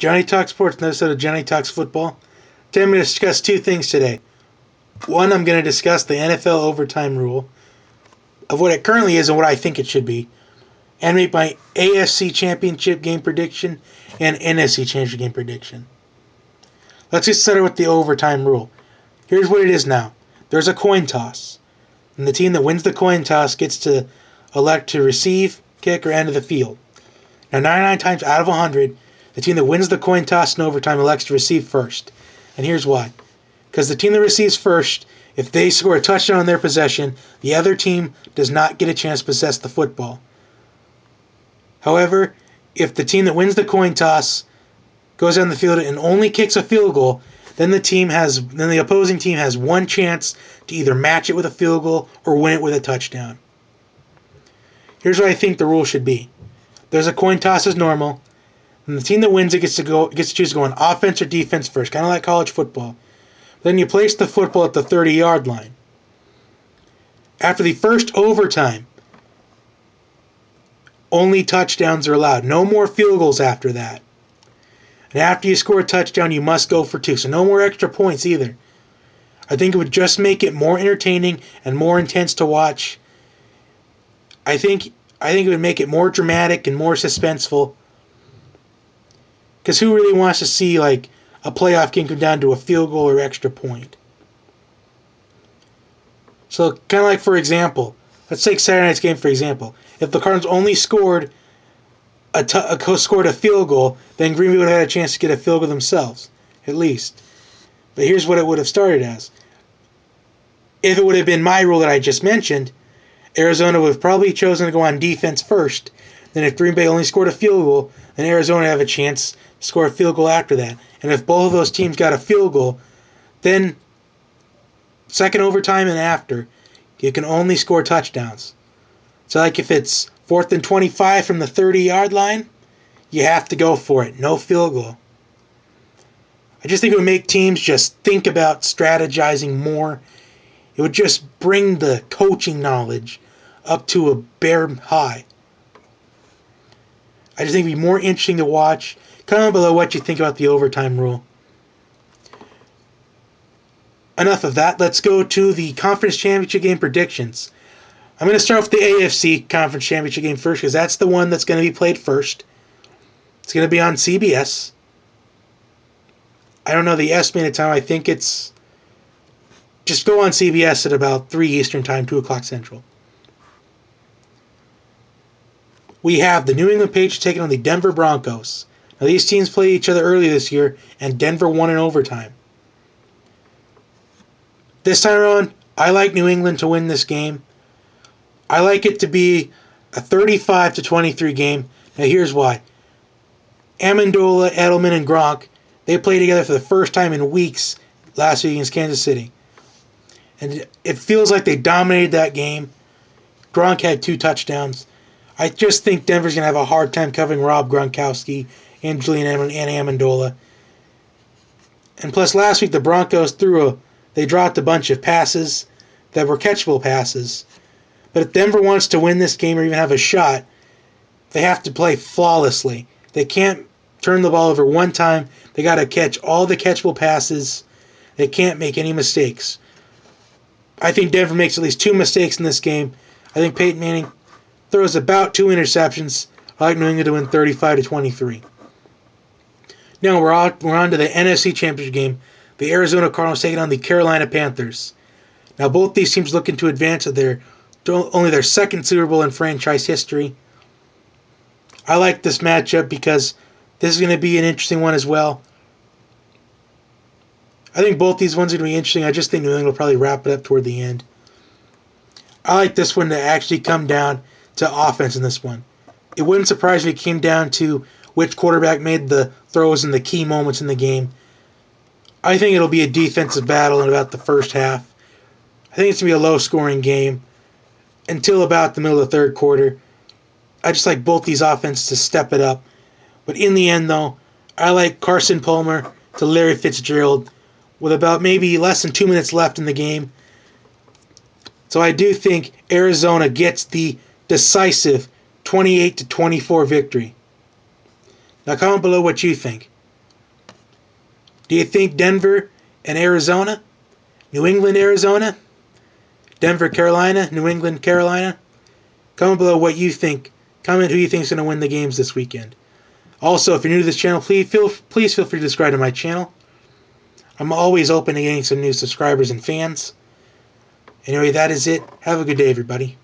Johnny Talks Sports, another episode of Johnny Talks Football. Today I'm going to discuss two things today. One, I'm going to discuss the NFL overtime rule of what it currently is and what I think it should be, and make my AFC championship game prediction and NFC championship game prediction. Let's get started with the overtime rule. Here's what it is now. There's a coin toss, and the team that wins the coin toss gets to elect to receive, kick, or enter the field. Now, 99 times out of 100, the team that wins the coin toss in overtime elects to receive first. And here's why. Because the team that receives first, if they score a touchdown on their possession, the other team does not get a chance to possess the football. However, if the team that wins the coin toss goes down the field and only kicks a field goal, then the opposing team has one chance to either match it with a field goal or win it with a touchdown. Here's what I think the rule should be. There's a coin toss as normal, and the team that wins it gets to choose to go on offense or defense first, kind of like college football. Then you place the football at the 30-yard line. After the first overtime, only touchdowns are allowed. No more field goals after that. And after you score a touchdown, you must go for two. So no more extra points either. I think it would just make it more entertaining and more intense to watch. I think it would make it more dramatic and more suspenseful. Because who really wants to see like a playoff game come down to a field goal or extra point? So kind of like, for example, let's take Saturday night's game for example. If the Cardinals only scored a field goal, then Green Bay would have had a chance to get a field goal themselves, at least. But here's what it would have started as. If it would have been my rule that I just mentioned, Arizona would have probably chosen to go on defense first. Then if Green Bay only scored a field goal, then Arizona would have a chance to score a field goal after that. And if both of those teams got a field goal, then second overtime and after, you can only score touchdowns. So like if it's 4th and 25 from the 30-yard line, you have to go for it. No field goal. I just think it would make teams just think about strategizing more. It would just bring the coaching knowledge up to a bare high. I just think it would be more interesting to watch. Comment below what you think about the overtime rule. Enough of that. Let's go to the conference championship game predictions. I'm going to start with the AFC conference championship game first because that's the one that's going to be played first. It's going to be on CBS. I don't know the estimated time. I think it's just go on CBS at about 3 Eastern Time, 2 o'clock Central. We have the New England Patriots taking on the Denver Broncos. Now, these teams played each other earlier this year, and Denver won in overtime. This time around, I like New England to win this game. I like it to be a 35-23 game. Now, here's why. Amendola, Edelman, and Gronk, they played together for the first time in weeks last week against Kansas City. And it feels like they dominated that game. Gronk had 2 touchdowns. I just think Denver's going to have a hard time covering Rob Gronkowski and Julian and Amendola. And plus, last week the Broncos they dropped a bunch of passes that were catchable passes. But if Denver wants to win this game or even have a shot, they have to play flawlessly. They can't turn the ball over one time. They got to catch all the catchable passes. They can't make any mistakes. I think Denver makes at least 2 mistakes in this game. I think Peyton Manning throws about 2 interceptions. I like New England to win 35-23. Now we're on to the NFC Championship game. The Arizona Cardinals taking on the Carolina Panthers. Now both these teams looking to advance to only their second Super Bowl in franchise history. I like this matchup because this is going to be an interesting one as well. I think both these ones are going to be interesting. I just think New England will probably wrap it up toward the end. I like this one to actually come down to offense in this one. It wouldn't surprise me if it came down to which quarterback made the throws in the key moments in the game. I think it'll be a defensive battle in about the first half. I think it's going to be a low-scoring game until about the middle of the third quarter. I just like both these offenses to step it up. But in the end, though, I like Carson Palmer to Larry Fitzgerald with about maybe less than 2 minutes left in the game. So I do think Arizona gets the decisive 28-24 victory. Now comment below what you think. Do you think Denver and Arizona? New England, Arizona? Denver, Carolina? New England, Carolina? Comment below what you think. Comment who you think is going to win the games this weekend. Also, if you're new to this channel, please feel free to subscribe to my channel. I'm always open to getting some new subscribers and fans. Anyway, that is it. Have a good day, everybody.